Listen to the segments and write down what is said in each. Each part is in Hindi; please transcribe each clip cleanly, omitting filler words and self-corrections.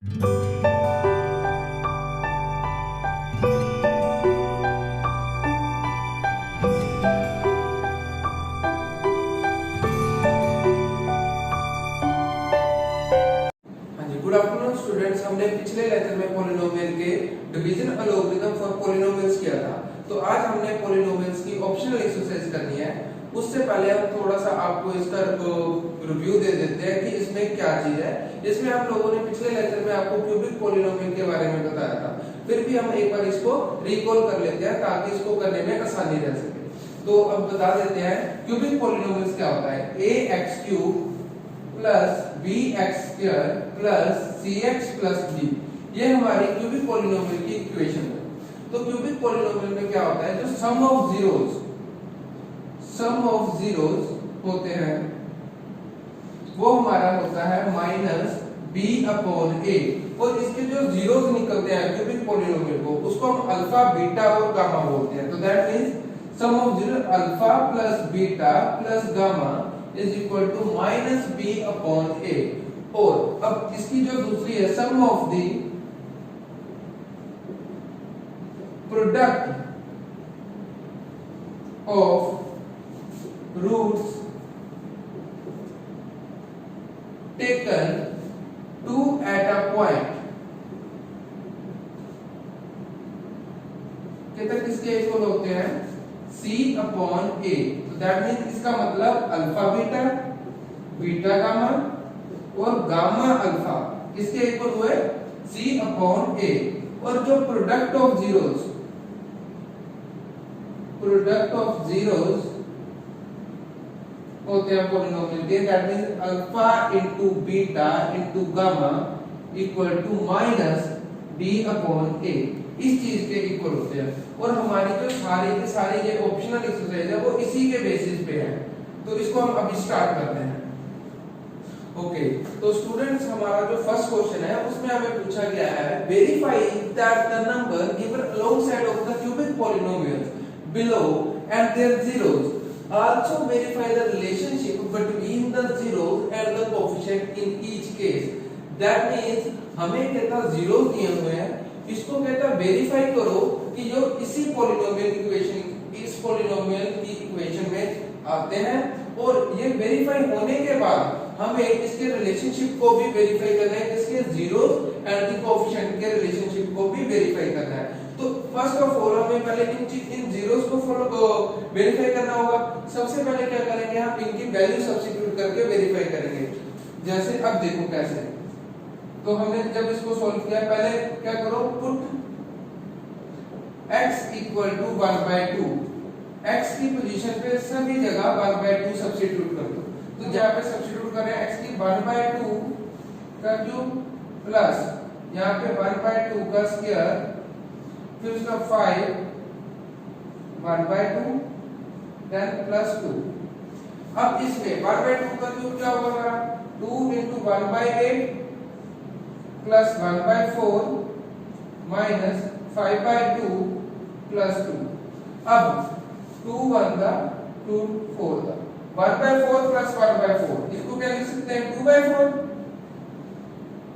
गुड आफ्टरनून स्टूडेंट्स, हमने पिछले लेक्चर में पॉलिनोमियल के डिवीजन और लॉगरिथम फॉर पॉलिनोमियल्स किया था। तो आज हमने पॉलिनोमियल्स की ऑप्शनल एक्सरसाइज करनी है। उससे पहले हम थोड़ा सा आपको इसका रिव्यू दे देते हैं कि इसमें क्या चीज है। इसमें हम लोगों ने पिछले लेक्चर में आपको क्यूबिक पॉलिनोमियल के बारे में बताया था, फिर भी हम एक बार इसको रिकॉल कर लेते हैं ताकि इसको करने में आसानी रह सके। तो अब बता देते हैं क्यूबिक पॉलिनोमियल्स क्या होता है। ax³ plus bx² plus cx+ d, ये हमारी क्यूबिक पॉलिनोमियल की इक्वेशन है। तो क्यूबिक पॉलिनोमियल में क्या होता है, जो सम ऑफ जीरोस होते हैं वो हमारा होता है -b/a, और इसके जो जीरोस निकलते हैं क्यूबिक पॉलिनोमियल को, उसको हम अल्फा, बीटा और गामा बोलते हैं। तो that means sum of zero alpha plus beta plus gamma is equal to -b/a। और अब इसकी जो दूसरी है sum of the product of roots taken two at a point, कितने किसके इक्वल होते हैं c/a। तो दैट मींस इसका मतलब अल्फा बीटा, बीटा गामा और गामा अल्फा किसके इक्वल हुए c/a। और जो प्रोडक्ट ऑफ जीरोस होते हैं पॉलिनोमियल के, that means alpha into beta into gamma equal to -d/a, इस चीज के इक्वल होते हैं। और हमारी जो सारी के सारी ये ऑप्शनल एक्सरसाइज है वो इसी के बेसिस पे है। तो इसको हम अभी स्टार्ट करते हैं। ओके, तो स्टूडेंट्स हमारा जो फर्स्ट क्वेश्चन है उसमें हमें पूछा गया है verify that the number given alongside of the cubic polynomials below and their zeros also verify the relationship between the zeros and the coefficient in each case। that means हमें कहता जीरोस दिए हुए हैं, इसको कहता वेरीफाई करो कि जो इसी पॉलिनोमियल इक्वेशन, इस पॉलिनोमियल की इक्वेशन में आते हैं, और ये वेरीफाई होने के बाद हमें इसके रिलेशनशिप को भी वेरीफाई करना है, इसके जीरोस एंड द कोएफिशिएंट के रिलेशनशिप को भी वेरीफाई करना है। तो फर्स्ट ऑफ ऑल हमें पहले इन जीरोस को वेरीफाई करना होगा। सबसे पहले क्या करेंगे, हम इनकी वैल्यू सब्स्टिट्यूट करके वेरीफाई करेंगे। जैसे अब देखो कैसे, तो हमने जब इसको सॉल्व किया, पहले क्या करो, पुट x = 1/2, x की पोजीशन पे सभी जगह 1/2 सब्स्टिट्यूट कर दो। तो जहां पे सब्स्टिट्यूट कर रहे हैं x की 1/2 का क्यूब प्लस यहाँ पे 1/2 का स्क्वायर, फिर उसका 5 1/2 देन +2। अब इसमें 1/2 का क्यूब क्या होगा हमारा 2 × 1/8 प्लस 1/4 माइनस 5/2 प्लस 2। अब 2 1 दा 2 4 दा 1/4 प्लस 1/4, इसको क्या लिख सकते हैं 2/4,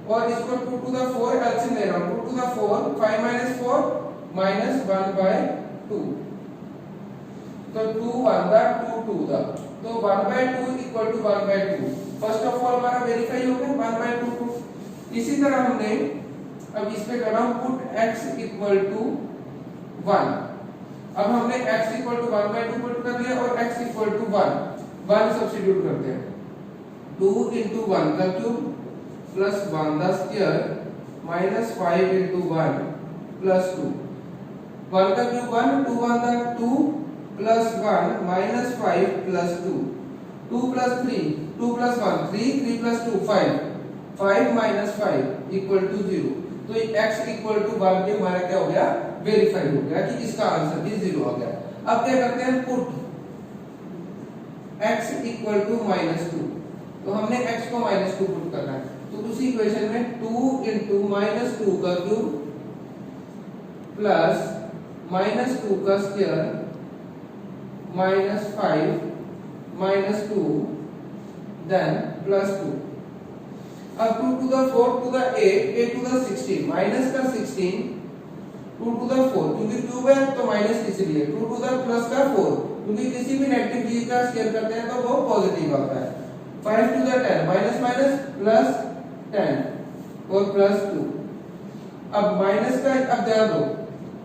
और इसको 2 to the 4 एलसीएम ले रहा हूं, 2 to the 4 5 - 4 -1/2। तो 2 1 दा 2 2 दा, तो 1/2 = 1/2। फर्स्ट ऑफ ऑल हमारा वेरीफाई हो गया 1/2 को। इसी तरह हमने अब इस पे करना पुट x = 1। अब हमने x = 1/2 पुट कर दिया और x = 1 सब्स्टिट्यूट करते हैं। 2 × 1 का क्यूब प्लस 1 का स्क्वायर माइनस 5 × 1 प्लस 2। 1 का क्यूब 1, 2 1 का 2 plus 1 minus 5 plus 2, 2 plus 3, 2 plus 1 3, 3 plus 2 5, 5 minus 5 equal to 0। तो x इक्वल टू 1 पे हमारा क्या हो गया, वेरीफाई हो गया कि इसका आंसर भी 0 आ गया। अब क्या करते हैं, पुट x इक्वल टू -2। तो हमने x को -2 पुट करना है। तो उसी इक्वेशन में 2 × -2 का क्यूब प्लस -2 का स्क्वायर -5 -2 देन +2। अब 2 to the 4 to the 8, 8 to the 16, minus का 16, 2 to the 4, क्योंकि क्यूब है तो माइनस इसलिए, 2 to the प्लस का 4, क्योंकि किसी भी नेगेटिव चीज का स्केल करते हैं तो वो पॉजिटिव आता है। 5 to the 10, minus minus plus 10 और प्लस 2। अब माइनस का अब ध्यान दो,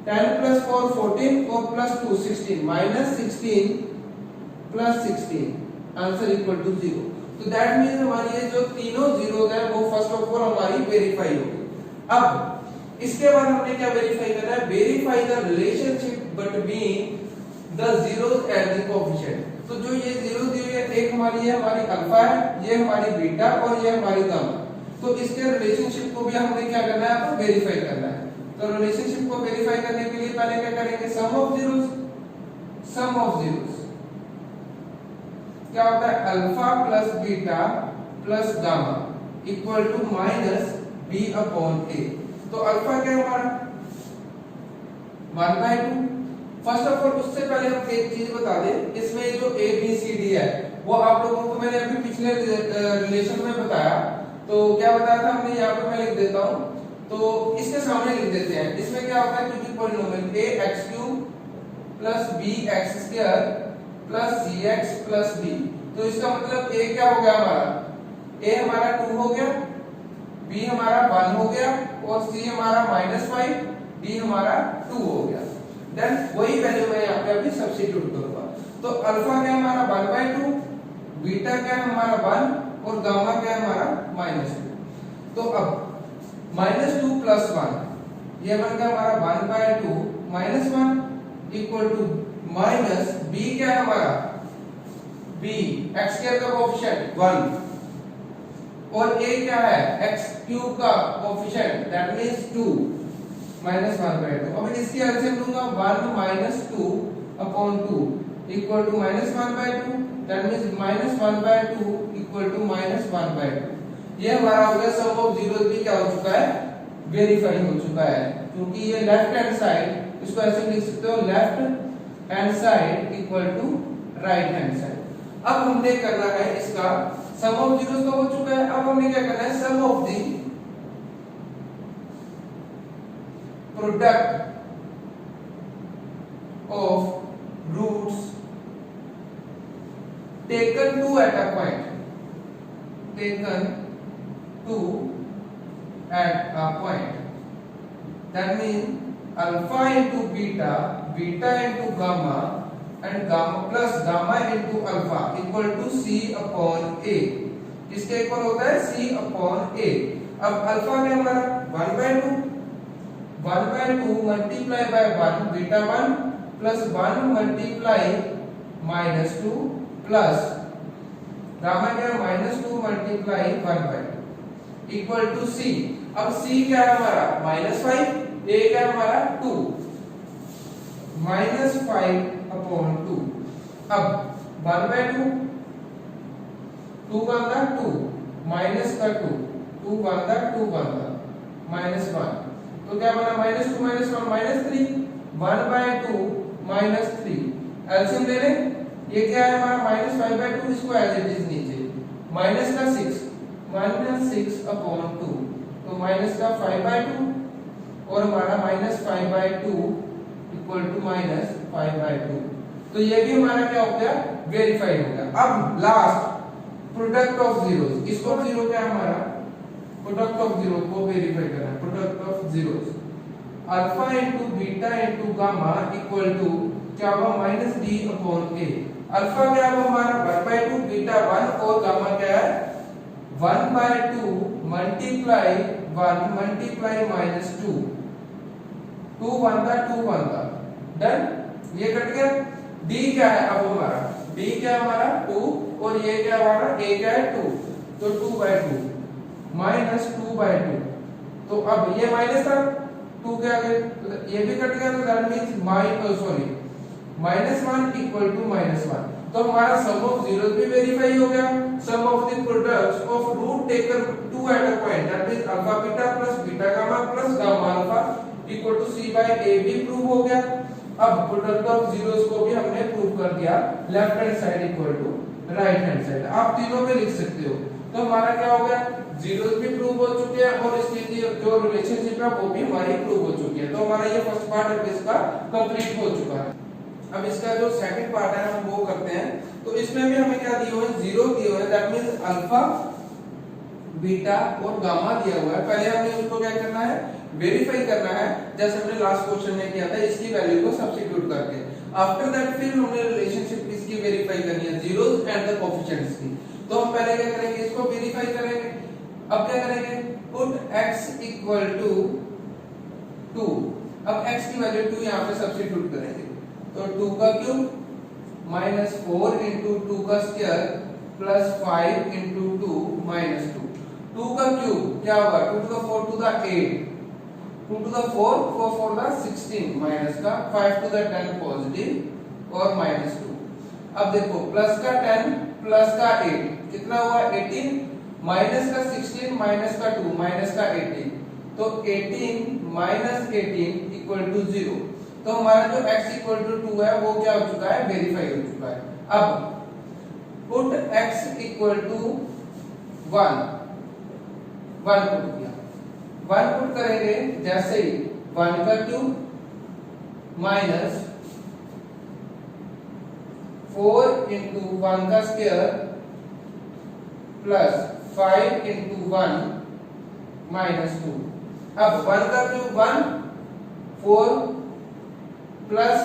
10 प्लस 4 14 और plus 2 16, minus 16 plus 16, answer equal to 0। तो दैट मींस हमारी ये जो तीनों जीरोस है वो फर्स्ट ऑफ ऑल हमारी वेरीफाई हो गई। अब इसके बाद हमने क्या वेरीफाई करना है, verify the relationship between the zeros and the coefficient. तो जो ये जीरो दी हुई है, एक हमारी है हमारी अल्फा है, ये हमारी बीटा और ये हमारी गामा, तो इसके रिलेशनशिप को भी हमने क्या करना है, आपको वेरीफाई करना है। तो रिलेशनशिप को वेरीफाई करने के लिए पहले क्या करेंगे, sum of zeros, sum of zeros क्या होता है, alpha plus beta plus gamma equal to minus b upon a. तो अल्फा क्या है हमारा 1/2। फर्स्ट ऑफ ऑल उससे पहले हम एक चीज बता दें, इसमें जो ए बी सी डी है वो आप लोगों को मैंने अभी पिछले रिलेशन में बताया। तो क्या बताया था हमने, यहाँ पे मैं लिख देता हूँ, तो इसके सामने लिख देते हैं। इसमें क्या होता है, क्योंकि polynomial a x cube plus b x square plus c x plus b, तो इसका मतलब ए क्या हो गया हमारा, ए हमारा 2 हो गया, बी हमारा 1 हो गया और सी हमारा -5, डी हमारा 2 हो गया। देन वही वैल्यू मैं यहाँ पे अभी सब्स्टिट्यूट करूंगा। तो अल्फा क्या हमारा 1/2, बीटा क्या हमारा 1 और गामा क्या हमारा -2। तो अब -2 प्लस 1 ये बन गया हमारा 1/2 -1 इक्वल टू माइनस बी क्या है हमारा, b x स्क्वायर का कोएफिशिएंट 1 और a क्या है x क्यूब का कोएफिशिएंट दैट मींस 2 -1/2। अब इसकी एलसीएम लूंगा 1 - 2 upon 2 equal to -1/2, that means -1/2 equal to -1/2। ये हमारा हो गया सम ऑफ जीरोस भी क्या हो चुका है, वेरीफाई हो चुका है, क्योंकि ये लेफ्ट हैंड साइड, इसको ऐसे लिख सकते हो left hand side equal to right hand side. अब हमने करना है इसका सम ऑफ जीरोस तो हो चुका है, अब हमने क्या करना है, sum of the product of roots taken two at a point, taken two at a point, that mean alpha into beta, beta into gamma and gamma plus gamma into alpha equal to c upon a. किसके इक्वल होता है, सी अपॉन ए। अब अल्फा में हमारा 1/2 multiply by 1 beta 1 plus 1 multiply -2 plus gamma क्या -2 मल्टीप्लाई 1/2 इक्वल टू सी। अब सी क्या है हमारा -5, a क्या हमारा 2 -5 अपॉन 2। अब 1/2 2 बंदा 2 माइनस का 2 2 बंदा -1, तो क्या बना -2 -1 -3 1/2 -3। एलसीएम ले लें, ये क्या है हमारा -5/2, इसको एज इट इज नीचे माइनस का 6 अपॉन 2, तो माइनस का 5/2 और हमारा -5/2 इक्वल टू -5/2। तो ये भी हमारा क्या हो गया, वेरीफाई हो गया। अब लास्ट प्रोडक्ट ऑफ जीरोस, इसको जीरो क्या है हमारा, प्रोडक्ट ऑफ जीरो को वेरीफाई करना है। Product of zeros alpha into beta into gamma equal to क्या होगा -d अपॉन a। अल्फा क्या है हमारा 1/2, बीटा 1 और गामा क्या है 1/2 मल्टीप्लाई 1 मल्टीप्लाई -2, 2 बनता डन, ये कट गया। d क्या है अब हमारा, d क्या हमारा 2 और ये क्या हमारा a क्या है 2, तो 2/2 -2/2। तो अब ये माइनस था 2 के आगे, तो ये भी कट गया, तो दैट मींस -1 इक्वल टू -1। तो हमारा सम ऑफ जीरोस भी वेरीफाई हो गया। Sum of the products of root taken two at a point that means alpha beta plus beta gamma plus gamma alpha equal to c by a भी प्रूव हो गया। अब प्रोडक्ट ऑफ जीरोस को भी हमने प्रूव कर दिया, left hand side equal to right hand side. आप तीनों में लिख सकते हो। तो हमारा क्या हो गया, जीरोस भी प्रूव हो चुके हैं और इसकी जो रिलेशनशिप है वो भी हमारी प्रूव हो चुकी है। तो हमारा ये फर्स्ट पार्ट अब इसका कंप्लीट हो चुका है। अब इसका जो सेकंड पार्ट है हम वो करते हैं। तो इसमें भी हमें क्या दिए हुए हैं, जीरो दिए हुए हैं, दैट मींस अल्फा बीटा और गामा दिया हुआ है। पहले हमें उसको क्या करना है, वेरीफाई करना है, जैसे हमने लास्ट क्वेश्चन में किया था इसकी वैल्यू को सब्स्टिट्यूट करके। आफ्टर दैट फिर हमने रिलेशनशिप इसकी वेरीफाई करनी है, जीरोस एंड द कोएफिशिएंट्स की। तो हम पहले क्या करेंगे, इसको वेरीफाई करेंगे। अब क्या करेंगे, पुट x इक्वल टू 2। अब x की वैल्यू 2 यहां पे सब्स्टिट्यूट करेंगे। तो 2 का क्यूब माइनस 4 इंटू 2 का स्क्वायर प्लस 5 इंटू 2 माइनस 2। 2 का क्यूब क्या होगा, 2 to the 4 to the 8, 2 to the 4 4 4 the 16 minus का 5 टू द 10 पॉजिटिव और माइनस 2। अब देखो प्लस का 10 प्लस का 8 कितना हुआ 18, माइनस का 16 माइनस का 2 माइनस का 18। तो 18 माइनस 18 इक्वल टू 0। तो हमारा जो x इक्वल टू 2 है वो क्या हो चुका है, वेरीफाई हो चुका है। अब put x equal to 1 put किया, 1 पुट करेंगे जैसे ही 1 का क्यूब माइनस 4 इंटू 1 का स्क्वायर प्लस 5 इंटू 1 माइनस 2। अब 1 का क्यूब 1, 4 प्लस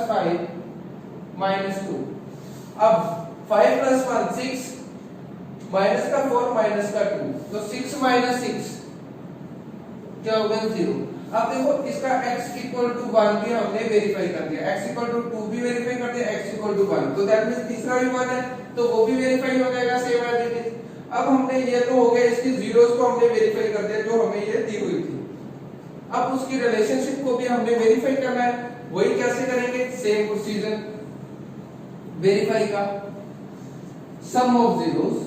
5 माइनस 2। अब 5 प्लस 1 6, माइनस का 4 माइनस का 2, तो 6 माइनस 6 क्या हो गया 0। अब देखो इसका x इक्वल टू 1 भी हमने वेरीफाई कर दिया, x इक्वल टू 2 भी वेरीफाई कर दिया, x इक्वल टू 1, तो दैट मींस तीसरा भी 1 है तो वो भी वेरीफाई हो जाएगा सेम एज इट इज। अब हमने ये तो हो गया, इसकी जीरोस को हमने वेरीफाई कर दिया जो हमें ये दी हुई थी। अब उसकी रिलेशनशिप को भी हमने वेरीफाई करना है, वही कैसे करेंगे, सेम प्रोसीजर वेरीफाई का। सम ऑफ जीरोस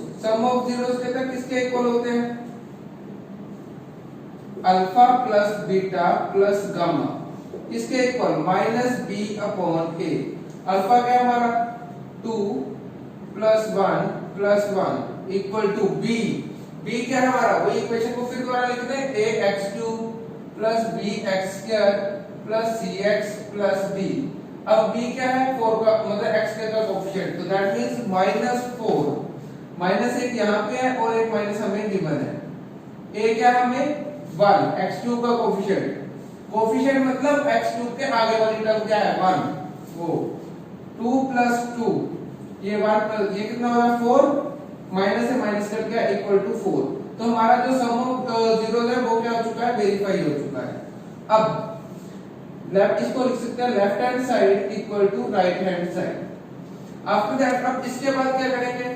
कहता है किसके इक्वल होते हैं, alpha plus beta plus gamma किसके equal, minus b upon a. Alpha क्या हमारा 2 plus 1 equal to b. B क्या है हमारा, वही इक्वेशन को फिर दोबारा लिखते हैं, a x cube plus b x square plus c x plus b। अब b क्या है, 4 का मतलब x का कोएफिशिएंट, तो दैट मींस -4, माइनस एक यहाँ पे है और एक माइनस हमें गिवन है। a क्या है हमें 1, x क्यूब का कोएफिशिएंट मतलब x क्यूब के आगे वाली टर्म क्या है 1, वो 2 प्लस 2 ये 1 प्लस ये कितना हो रहा है 4, माइनस से माइनस कट गया इक्वल टू 4। तो हमारा जो सम ऑफ जीरोस है वो क्या हो चुका है, वेरीफाई हो चुका है। अब लेफ्ट इसको लिख सकते हैं left hand side equal to right hand side. After that अब इसके बाद क्या करेंगे,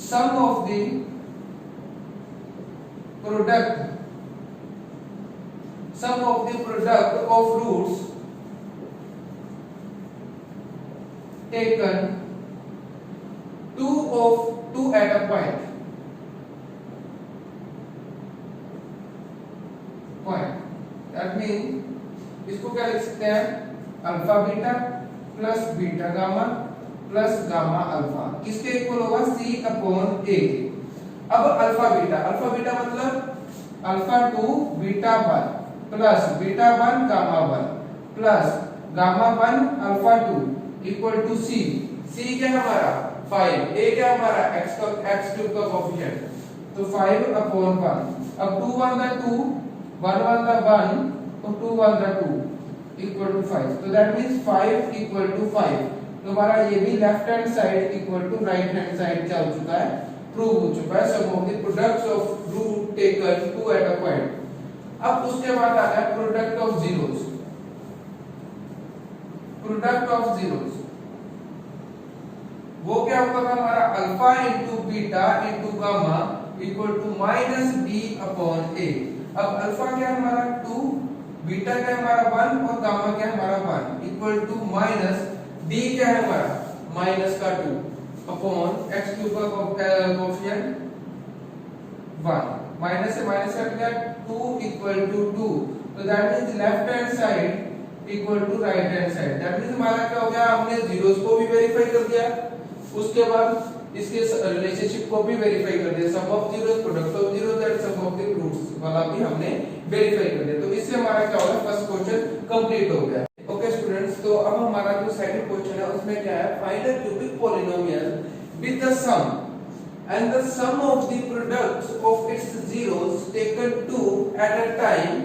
sum of the product of roots taken 2 at a point दैट मीन इसको क्या लिख सकते हैं, alpha beta plus beta gamma plus gamma alpha किसके इक्वल होगा, c अपॉन a। अब अल्फा बीटा मतलब alpha 2 beta 1 plus beta 1 gamma 1 plus gamma 1 alpha 2 equal to c क्या हमारा 5, a क्या हमारा x क्यूब का कोएफिशिएंट, तो 5 अपॉन 1। अब 2 1 दा 2 1 1 दा 1 तो 2 1 दा 2 इक्वल टू 5, तो दैट मींस 5 इक्वल टू 5। तो हमारा ये भी left hand side equal to right hand side क्या हो चुका है, प्रूव हो चुका है। Sum of the products of root taken 2 at a point. अब उसके बाद आ गया प्रोडक्ट ऑफ जीरोस। वो क्या होगा हमारा alpha into beta into gamma equal to minus b upon a. अब अल्फा क्या है हमारा 2, बीटा क्या है हमारा 1 और गामा क्या है हमारा 1 इक्वल टू माइनस डी क्या है हमारा माइनस का 2 अपॉन एक्स क्यूब का कोएफिशिएंट 1, माइनस से माइनस कट गया 2 इक्वल टू 2, तो that means left hand side equal to right hand side. That means हमारा क्या हो गया, हमने जीरोस को भी वेरीफाई कर दिया। उसके बाद इसके रिलेशनशिप को भी वेरीफाई कर दिया, sum of zeros product of zeros and sum of the roots वाला भी हमने वेरीफाई कर दिया। तो इससे हमारा क्या होगा, फर्स्ट क्वेश्चन कंप्लीट हो गया। ओके स्टूडेंट्स, तो अब हमारा जो सेकंड क्वेश्चन है उसमें क्या है, find a cubic polynomial with the sum and the sum of the products of its zeros taken two at a time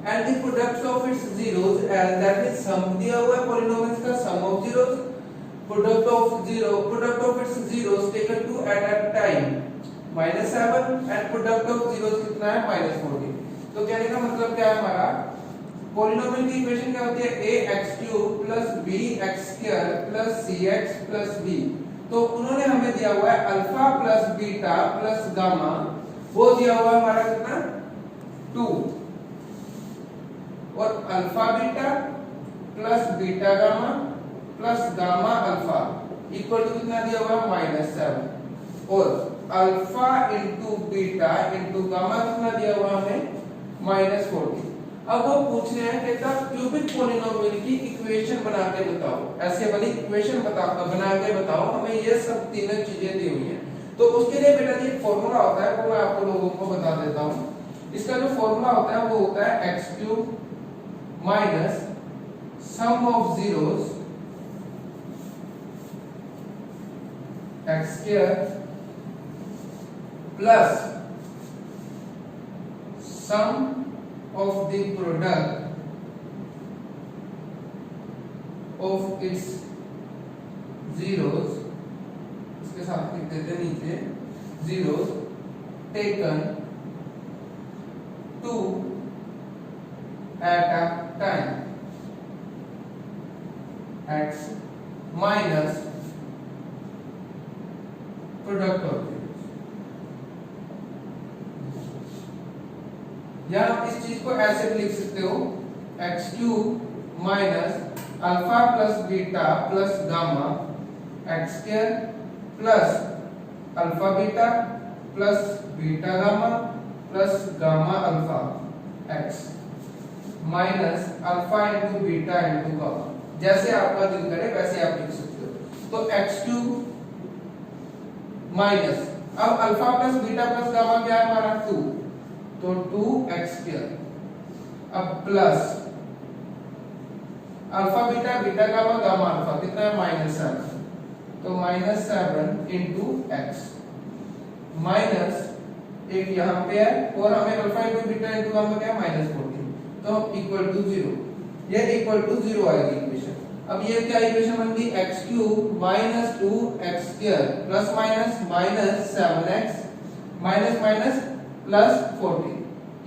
and the products of its zeros, and that is sum दिया हुआ है पॉलिनोमियल्स का, sum of zeros product of its zeros taken two at a time -7 and product of zeros कितना है -14। तो कहने का मतलब क्या है, हमारा पॉलिनोमियल की इक्वेशन क्या होती है, ax³ + bx² + cx + b। तो उन्होंने हमें दिया हुआ है alpha plus beta plus gamma, वो दिया हुआ है हमारा कितना 2, और alpha beta plus beta gamma plus gamma alpha equal to कितना दिया हुआ है -7, और alpha into beta into gamma कितना दिया हुआ हमें -14। अब वो पूछ रहे हैं कहता क्यूबिक पॉलिनोमियल की इक्वेशन बना के बताओ, ऐसे वाली इक्वेशन बना के बताओ, हमें ये सब तीनों चीजें दी हुई हैं। तो उसके लिए बेटा जी एक फॉर्मूला होता है, वो मैं आपको लोगों को बता देता हूं। इसका जो फॉर्मूला होता है वो होता है x³ minus sum of zeros x² plus sum of the product of its zeros, इसके साथ लिख देते नीचे, zeros taken two at a time x minus product of zeros। या आप इस चीज को ऐसे भी लिख सकते हो, x³ minus alpha plus beta plus gamma x² plus alpha beta plus beta gamma plus gamma alpha x minus alpha into beta into gamma. जैसे आपका दिल करे वैसे आप लिख सकते हो। तो x³ माइनस, अब alpha plus beta plus gamma क्या है हमारा 2, तो 2x², अब plus alpha beta beta gamma gamma alpha कितना है -7, तो -7 इंटू x माइनस एक यहाँ पे है, और हमें alpha into beta into gamma क्या है -14, तो इक्वल टू 0, ये इक्वल टू 0 आएगी इक्वेशन। अब ये क्या इक्वेशन बन गई, x³ minus 2x² plus minus -7x minus minus plus 14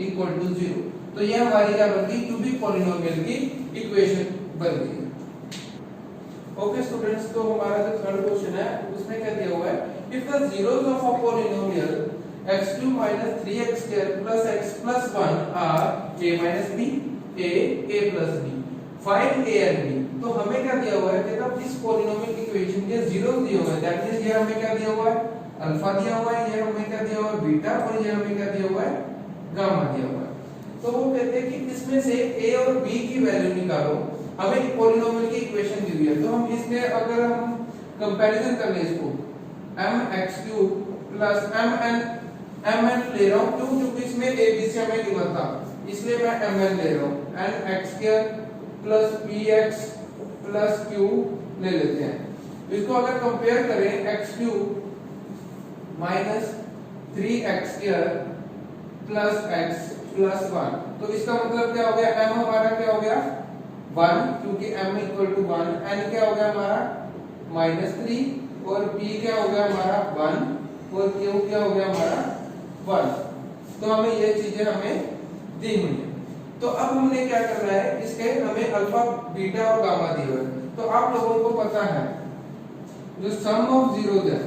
equal to 0। तो ये हमारी क्या बन गई, क्यूबिक पॉलिनोमियल की इक्वेशन बन गई। ओके स्टूडेंट्स, तो हमारा जो थर्ड क्वेश्चन है उसमें क्या दिया हुआ है, if the zeros of a polynomial x³ minus 3x² plus x plus 1 are a minus b, a plus b, find a and b। तो हमें क्या दिया हुआ है, देखो इस पॉलिनोमियल की इक्वेशन के जीरोस दिए हुए हैं, दैट मींस ये हमें क्या दिया हुआ है, अल्फा दिया हुआ है, ये हमें क्या दिया हुआ है बीटा, और ये हमें क्या दिया हुआ है गामा दिया हुआ है। तो वो कहते हैं कि इसमें से a और b की वैल्यू निकालो, हमें पॉलिनोमियल की इक्वेशन दी हुई है। तो हम इसमें अगर हम कंपैरिजन कर ले इसको, mx³ प्लस mn ले रहा हूं, क्योंकि इसमें a b से हमें गिवन था इसलिए मैं mn ले रहा हूं, nx² plus px plus q ले लेते हैं। इसको अगर कंपेयर करें x³ minus 3x² plus x plus 1, तो इसका मतलब क्या हो गया, m हमारा क्या हो गया 1, क्योंकि m इक्वल टू 1, n क्या हो गया हमारा -3, और p क्या हो गया हमारा 1, और q क्या हो गया हमारा 1। तो हमें ये चीजें हमें दी हुई है। तो अब हमने क्या करना है, इसके हमें अल्फा बीटा और गामा दिए हुए। तो आप लोगों को पता है जो सम ऑफ जीरोस है,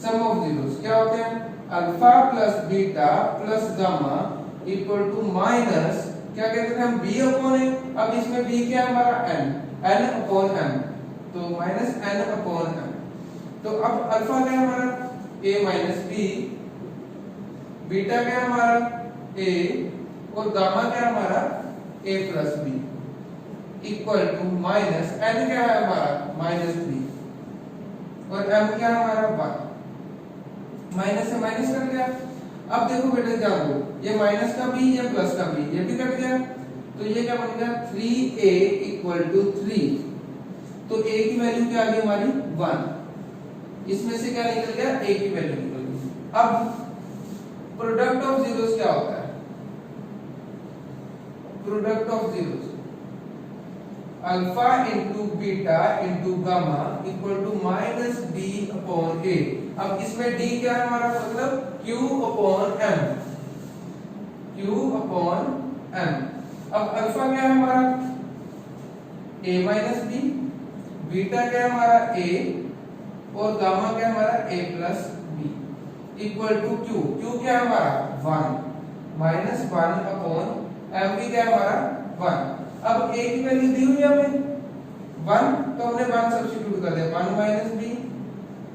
सम ऑफ जीरोस क्या होते हैं, alpha plus beta plus gamma equal to minus क्या कहते थे हम b अपॉन a। अब इसमें b क्या है हमारा n अपॉन m, तो माइनस n अपॉन m। तो अब अल्फा क्या है हमारा a माइनस b, बीटा क्या है हमारा a, और गामा क्या है हमारा a plus b equal to minus n क्या है हमारा -3, और m क्या है हमारा 1, माइनस से माइनस कट गया। अब देखो बेटा ध्यान दो, ये माइनस का b ये प्लस का b ये भी कट गया, तो ये क्या बन गया 3a इक्वल टू 3। तो a की वैल्यू क्या आ गई हमारी 1, इसमें से क्या निकल गया a की वैल्यू निकल गई। अब प्रोडक्ट ऑफ जीरोस क्या होता है, product of zeros alpha into beta into gamma equal to minus d upon a। अब इसमें d क्या है हमारा, मतलब q upon m, q upon m। अब अल्फा क्या है हमारा a माइनस b, बीटा क्या है हमारा a, और गामा क्या है हमारा a plus b equal to q। q क्या है हमारा 1 माइनस 1 अपॉन m भी क्या है हमारा 1। अब a की वैल्यू दी हुई है हमें 1, तो हमने 1 सब्स्टिट्यूट कर दिया, 1 माइनस b,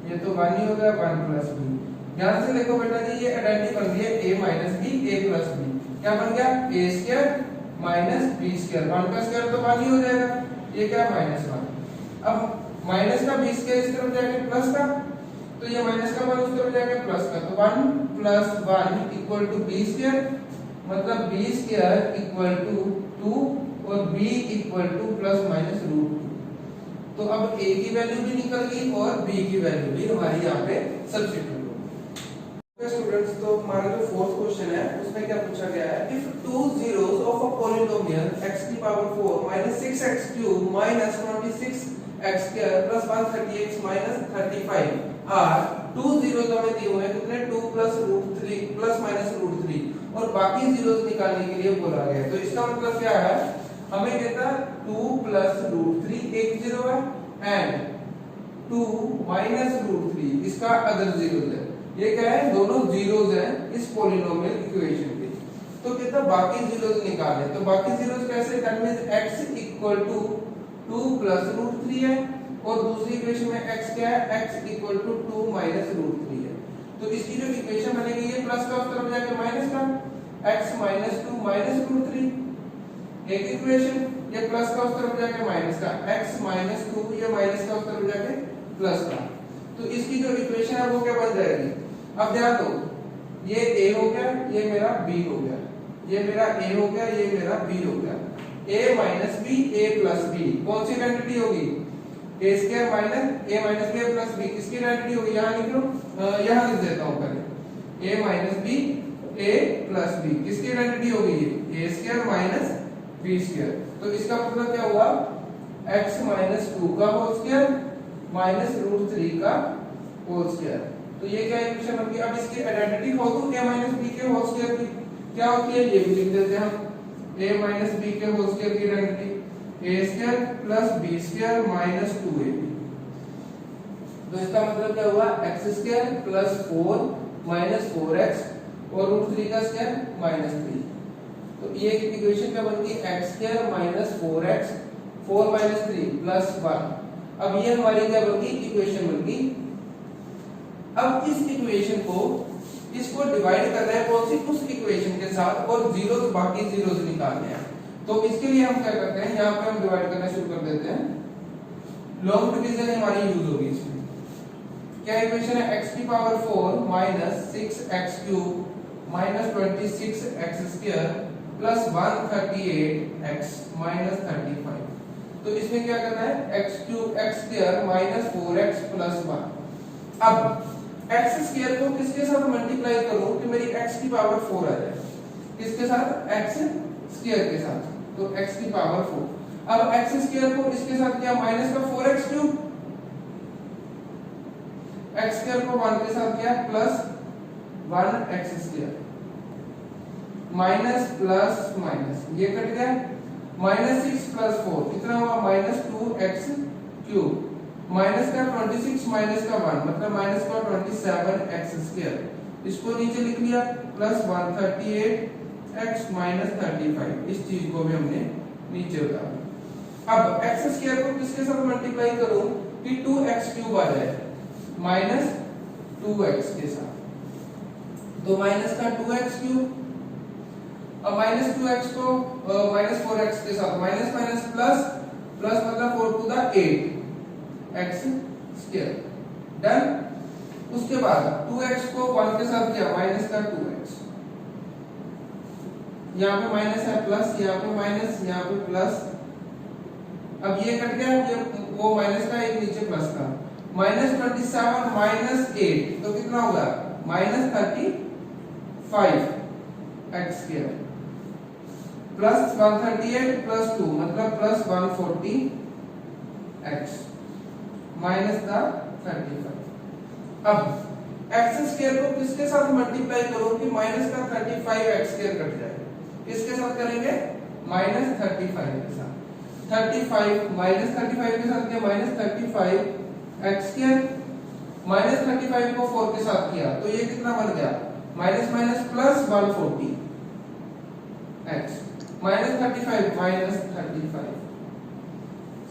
ये तो 1 ही हो गया, 1 प्लस b। ध्यान से देखो बेटा जी, ये आइडेंटिटी बन गई है a minus b a plus b, क्या बन गया a square minus b square, 1 का स्क्वायर तो 1 ही हो जाएगा, ये क्या माइनस 1। अब माइनस का b स्क्वायर इस तरफ जाके प्लस का, तो ये माइनस का 1 उस तरफ जाके प्लस का, तो 1 plus 1 equal to b square, मतलब b स्क्वायर इक्वल टू 2 और b equal to plus minus root 2। तो अब a की वैल्यू भी निकल गई और b की वैल्यू भी हमारी यहाँ पे सब्स्टिट्यूट हो गई। स्टूडेंट्स, तो हमारा जो फोर्थ क्वेश्चन है उसमें क्या पूछा गया है, if two zeros of a polynomial x की power 4 minus 6x cube minus 26x square plus 130x minus 35 are two zeros हमें दिए हुए हैं कितने 2 plus root 3 plus minus root 3 और बाकी zeros निकालने के लिए बोला गया है। तो इसका मतलब क्या है, हमें कहता है 2 plus root 3 एक जीरो है एंड 2 minus root 3 इसका अदर जीरो है। ये क्या है, दोनों जीरोस हैं इस पॉलिनोमियल इक्वेशन के। तो कहता बाकी जीरोस निकालने, तो बाकी जीरोस कैसे, that means x equal to 2 plus root 3 है और दूसरी इक्वेशन में x क्या है, x equal to 2 minus root 3 है। तो इसकी जो इक्वेशन बनेगी ये प्लस का उस तरफ जाके माइनस का, x माइनस 2 माइनस रूट 3 एक इक्वेशन, ये प्लस का उस तरफ जाके माइनस का, x माइनस 2 ये माइनस का उस तरफ जाके प्लस का। तो इसकी जो इक्वेशन है वो क्या बन जाएगी, अब ध्यान दो, ये a हो गया, ये मेरा b हो गया, ये मेरा a हो गया, ये मेरा b हो गया, a minus b a plus b कौन सी आइडेंटिटी होगी, a square minus a minus b plus b किसकी आइडेंटिटी होगी, यहाँ लिख लो, यहाँ लिख देता हूँ पहले, a minus b a plus b किसकी आइडेंटिटी होगी, ये a square minus b square. तो इसका मतलब क्या हुआ, x माइनस 2 का होल स्क्वायर माइनस रूट 3 का होल स्क्वायर। तो ये क्या इक्वेशन बन गई। अब इसकी आइडेंटिटी हो तो a माइनस b के होल स्क्वायर की क्या होती है, ये भी लिख देते हैं हम, a माइनस b के होल स्क्वायर की identity a square plus b square minus 2ab। तो इसका मतलब क्या हुआ, x square plus 4 minus 4x और रूट 3 का स्क्वायर माइनस 3। तो ये इक्वेशन क्या बन गई, x square minus 4x 4 minus 3 plus 1। अब ये हमारी क्या बन गई, इक्वेशन बन गई। अब इस इक्वेशन को इसको डिवाइड करना है कौन सी, उस इक्वेशन के साथ और जीरोस बाकी जीरोस निकालने हैं। तो इसके लिए हम क्या करते हैं, यहाँ पे हम डिवाइड करना शुरू कर देते हैं, लॉन्ग डिवीजन हमारी यूज होगी इसमें। क्या इक्वेशन है, x की power 4 minus 6x cube minus 26x square plus 138x minus 35। तो इसमें क्या करना है, x cube x square minus 4x plus 1। अब x स्क्वायर को किसके साथ मल्टीप्लाई करूं कि मेरी x की पावर 4 आ जाए, किसके साथ, x स्क्वायर के साथ, तो x की पावर 4। अब x स्क्वायर को इसके साथ क्या, माइनस का 4x क्यूब, x स्क्वायर को 1 के साथ क्या, plus 1x square minus plus minus ये कट गया, माइनस 6 प्लस 4 कितना हुआ, माइनस 2x क्यूब माइनस का 26 माइनस का 1 मतलब माइनस का 27x स्क्वायर, इसको नीचे लिख लिया, प्लस 138x माइनस 35। इस चीज को भी हमने नीचे उतारा। अब x स्क्वायर को किसके साथ मल्टीप्लाई करूं कि 2x क्यूब आ जाए, माइनस 2x के साथ, तो माइनस का 2x क्यूब, अब माइनस 2x को माइनस 4x के साथ, माइनस माइनस प्लस, प्लस मतलब 4 to the 8 x square done. उसके बाद 2x को 1 के साथ किया माइनस का 2x, यहाँ पे माइनस है प्लस, यहाँ पे माइनस, यहाँ पे प्लस। अब ये कट गया, ये वो माइनस का एक नीचे प्लस का, माइनस 27 माइनस 8 तो कितना होगा minus 35 x square plus 138 plus 2 मतलब प्लस 140 एक्स माइनस का 35। अब एक्स स्क्वायर को किसके साथ मल्टीप्लाई करो कि माइनस का 35 एक्स स्क्वायर कट जाए, किसके साथ करेंगे माइनस 35 के साथ। 35 माइनस 35 के साथ किया माइनस 35 एक्स स्क्वायर, माइनस 35 को 4 के साथ किया तो ये कितना बन गया minus minus plus 140 x minus 35 minus 35।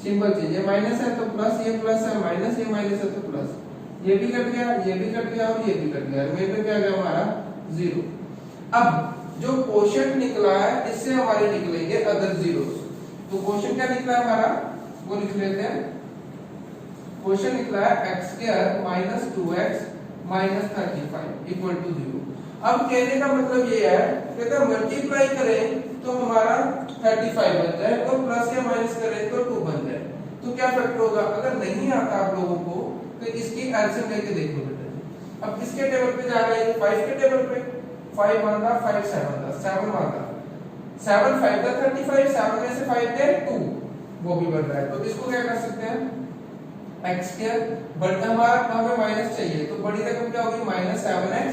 Simple चीज, ये माइनस है तो प्लस, ये प्लस है माइनस, ये माइनस है तो प्लस, ये भी कट गया, ये भी कट गया और ये भी कट गया, रिमाइंडर क्या गया हमारा 0। अब जो क्वोशंट निकला है इससे हमारे निकलेंगे अदर जीरोस। तो क्वोशंट क्या निकला है हमारा वो लिख लेते हैं। क्वोशंट निकला है x square minus 2x minus 35 equal to 0। अब कहने का मतलब ये है कि अगर मल्टीप्लाई करें तो हमारा 35 बन जाए और प्लस या माइनस करें तो 2 बन जाए। तो क्या फैक्टर होगा, अगर नहीं आता आप लोगों को तो इसकी एलसीएम लेके देखो बेटा। अब किसके टेबल पे जा रहा है, 5 के टेबल पे, 5 1 था 5 7 था 7 1 था 7 5 था 35, 7 में से 5 गए 2 वो भी बढ़ रहा है। तो इसको क्या कर सकते हैं x स्क्वायर, बट हमारा हमें माइनस चाहिए तो बड़ी रकम क्या होगी minus 7x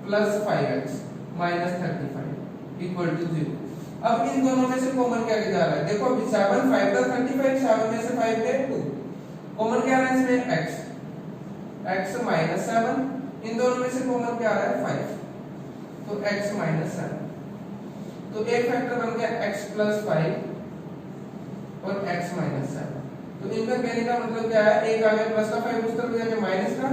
plus 5x minus 35 equal to 0। अब इन दोनों में से कॉमन क्या जा रहा है, देखो अभी 7 5 था 35, 7 में से 5 गए 2, कॉमन क्या आ रहा है इसमें x माइनस 7, इन दोनों में से कॉमन क्या आ रहा है 5 तो x माइनस 7। तो एक फैक्टर बन गया x प्लस 5 और x माइनस 7। तो इनका कहने का मतलब क्या है, एक आ गया प्लस का 5 उस तरफ जाके माइनस का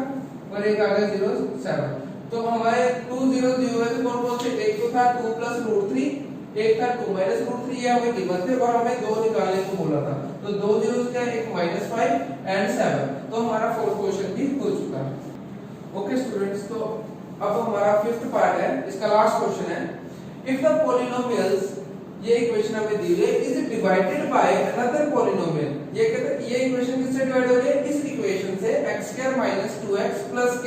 और एक आ गया 0 7। तो हमारे 2 0 0 है तो कौन कौन से, एक तो था 2 प्लस रूट 3, एक था 2 माइनस रूट 3, ये हमें गिवन थे और हमें 2 निकालने को बोला था। तो 2 जीरोस क्या है, एक माइनस 5 एंड 7, तो हमारा फोर्थ क्वेश्चन भी हो चुका है। ओके स्टूडेंट्स, तो अब हमारा फिफ्थ पार्ट है, इसका लास्ट क्वेश्चन है, इफ द पॉलिनोमियल्स, ये इक्वेशन हमें दी हुई है, is divided by another polynomial. ये कहते हैं ये इक्वेशन किससे डिवाइड हो रही है, इस इक्वेशन से x² - 2x + k,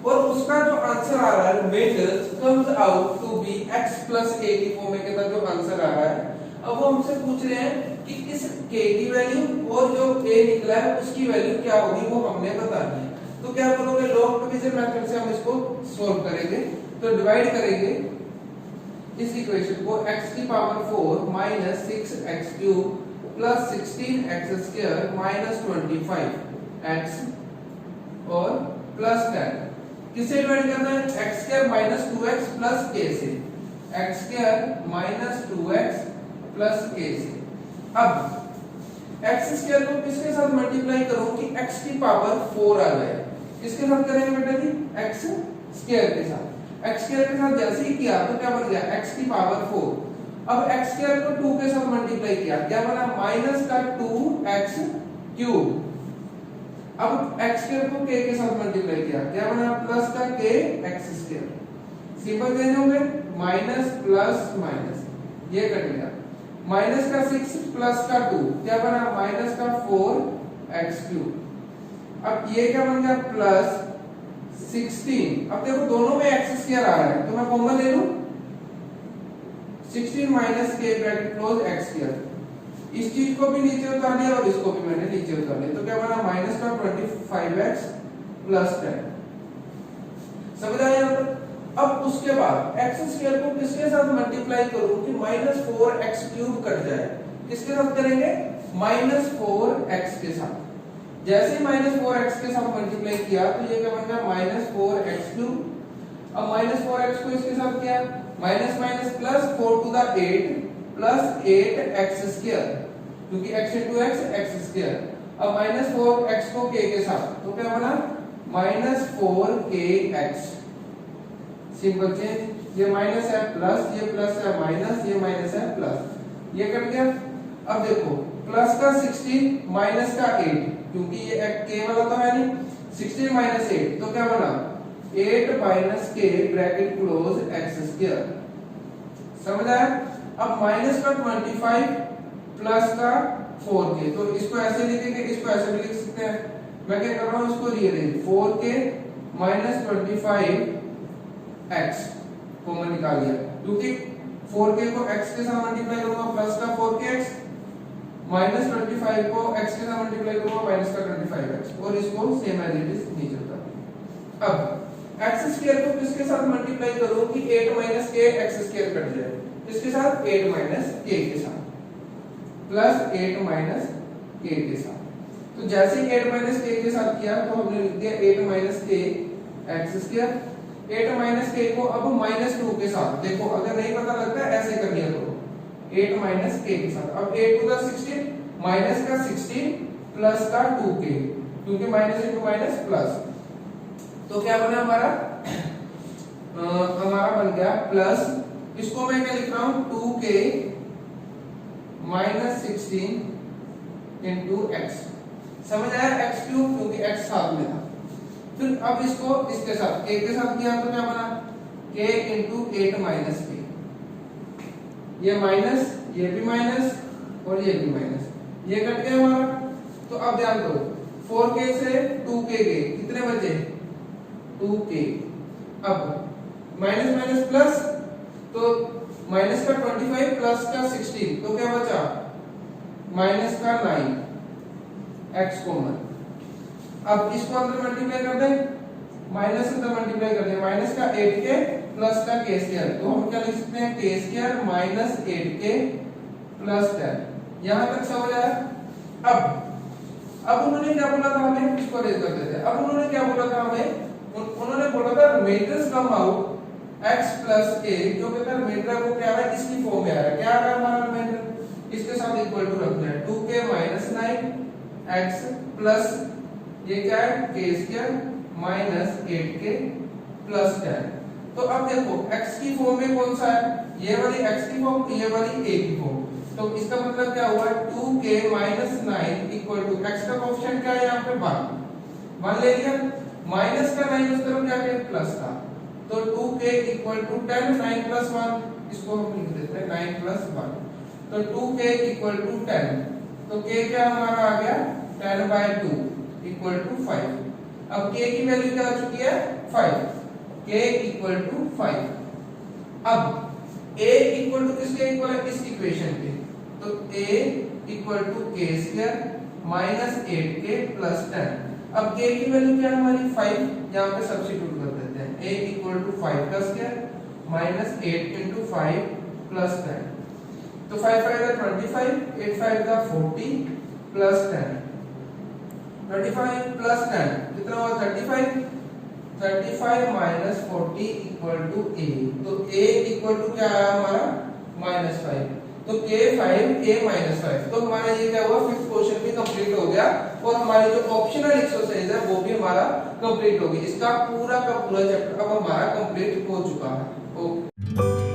और उसका जो आंसर आ रहा है remainder comes out to be x + a की फॉर्म में कहता जो आंसर आ रहा है। अब वो हमसे पूछ रहे हैं कि इस k की वैल्यू और जो a निकला है उसकी वैल्यू क्या होगी, वो हमने बतानी है। तो क्या करोगे, लॉग डिवीजन मेथड से हम इसको सॉल्व करेंगे। तो डिवाइड करेंगे इस इक्वेशन को x की power 4 minus 6x³ plus 16x² minus 25x और प्लस 10, किससे डिवाइड करना है, x² minus 2x plus k से, x² minus 2x plus k से। अब x² को किसके साथ मल्टीप्लाई करो कि x की पावर 4 आ जाए, किसके साथ करेंगे बेटा जी, x² के साथ। x² के साथ जैसे ही किया तो क्या बन गया, x की पावर 4। अब x² को 2 के साथ मल्टीप्लाई किया, क्या बना माइनस का 2x³। अब x² को k के साथ मल्टीप्लाई किया, क्या बना प्लस का kx²। सिंपल चेंज होंगे, माइनस प्लस माइनस, ये कट गया, माइनस का 6 प्लस का 2, क्या बना माइनस का 4x³। अब ये क्या बन गया प्लस 16। अब देखो दोनों में x² आ रहा है तो मैं कॉमन ले लूं, 16 minus k bracket close x²। इस चीज को भी नीचे उतार लिया और इसको भी मैंने नीचे उतार लिया, तो क्या बना माइनस का 25x प्लस 10। समझ आया यहाँ पर। अब उसके बाद x² को किसके साथ मल्टीप्लाई करूं कि माइनस 4x³ कट जाए, किसके साथ करेंगे माइनस 4x के साथ। जैसे ही माइनस 4x के साथ मल्टीप्लाई किया तो ये क्या बन गया माइनस 4x³। अब माइनस 4x को इसके साथ किया, minus minus plus 4 to the 8 plus 8x², क्योंकि x into x² अब माइनस 4x को k के साथ, तो क्या बना माइनस 4kx। सिंपल चेंज, ये माइनस है प्लस, ये प्लस है माइनस, ये माइनस है प्लस, ये कट गया। अब देखो प्लस का 16 माइनस का 8, क्योंकि ये k वाला तो है नहीं, 16 माइनस 8 तो क्या बना 8 माइनस के ब्रैकेट क्लोज एक्स स्क्वायर। समझ आया? अब माइनस का 25 प्लस का 4k, तो इसको ऐसे लिखेंगे, इसको ऐसे भी लिख सकते हैं। मैं क्या कर रहा हूं, इसको rearrange 4k minus 25 x common निकाल लिया, क्योंकि 4k को x के साथ मल्टीप्लाई करूंगा प्लस का 4kx, माइनस 25 को x के साथ मल्टीप्लाई करूंगा माइनस का 25x, और इसको सेम एज इट इज नीचे उतार। अब x स्क्वायर को किसके साथ मल्टीप्लाई करूं कि 8 minus k x square cut जाए, इसके साथ 8 माइनस k के साथ प्लस 8 माइनस k के साथ। तो जैसे ही 8 माइनस k के साथ किया तो हमने लिख दिया 8 minus k x square. 8 minus k को अब माइनस 2 के साथ, देखो अगर नहीं पता लगता है ऐसे कर लिया करो, 8 माइनस k के साथ। अब 8 टू द 16 माइनस का 16 प्लस का 2k, क्योंकि माइनस इनटू माइनस प्लस, तो क्या बना हमारा हमारा बन गया प्लस, इसको मैं क्या लिख रहा हूं 2k माइनस 16 इंटू x। समझ आया? x क्यूब, क्योंकि x साथ में था। फिर अब इसको इसके साथ k के साथ किया तो क्या बना k इंटू 8 माइनस k, ये माइनस, ये भी माइनस और ये भी माइनस, ये कट गया हमारा। तो अब ध्यान दो 4k से 2k गए, कितने बचे 2k। अब माइनस माइनस प्लस, तो माइनस का 25 प्लस का 16, तो क्या बचा माइनस का 9 x कॉमन। अब इसको अंदर मल्टीप्लाई कर दें, माइनस अंदर मल्टीप्लाई कर दें, माइनस का 8k प्लस का k स्क्वायर, तो हम क्या लिख सकते हैं k square minus 8k plus 10। यहां तक समझ आया? अब उन्होंने क्या बोला था हमें, इसको रेज कर देते हैं। अब उन्होंने क्या बोला था हमें, उन्होंने बोला था remainders come out x plus a, जो कहता है रिमाइंडर वो क्या है इसकी फॉर्म में आ रहा है। क्या आ रहा है हमारा रिमाइंडर, इसके साथ इक्वल टू रखना है 2k माइनस 9x प्लस ये क्या है k square minus 8k plus 10। तो अब देखो x की फॉर्म में कौन सा है, ये वाली x की फॉर्म, ये वाली a की फॉर्म। तो इसका मतलब क्या हुआ 2k minus 9 equal to x का कोएफिशिएंट क्या है यहाँ पे 1 ले लिया, माइनस का 9 उस तरफ क्या है प्लस था, तो 2k इक्वल टू 10, 9 प्लस 1, इसको हम लिख देते हैं 9 प्लस 1, तो 2k इक्वल टू 10, तो k क्या हमारा आ गया 10/2 इक्वल टू 5। अब k की वैल्यू क्या आ चुकी है 5, k इक्वल टू 5। अब a इक्वल टू किसके इक्वल है, इस इक्वेशन के, तो a equal to k square minus 8k plus 10। अब k की वैल्यू क्या है हमारी 5, यहाँ पे सब्स्टिट्यूट कर देते हैं, a इक्वल टू 5 का स्क्वायर माइनस 8 इंटू 5 प्लस 10, तो 5 5 का 25, 8 5 का 40 प्लस 10, 25 प्लस 10 कितना हुआ 35, 35 माइनस 40 इक्वल टू a, तो a इक्वल टू क्या आया हमारा -5, तो k 5 a -5। तो हमारा ये क्या हुआ, फिफ्थ क्वेश्चन भी कंप्लीट हो गया, और हमारी जो ऑप्शनल एक्सरसाइज है वो भी हमारा कंप्लीट हो गई। इसका पूरा का पूरा चैप्टर अब हमारा कंप्लीट हो चुका है। ओके।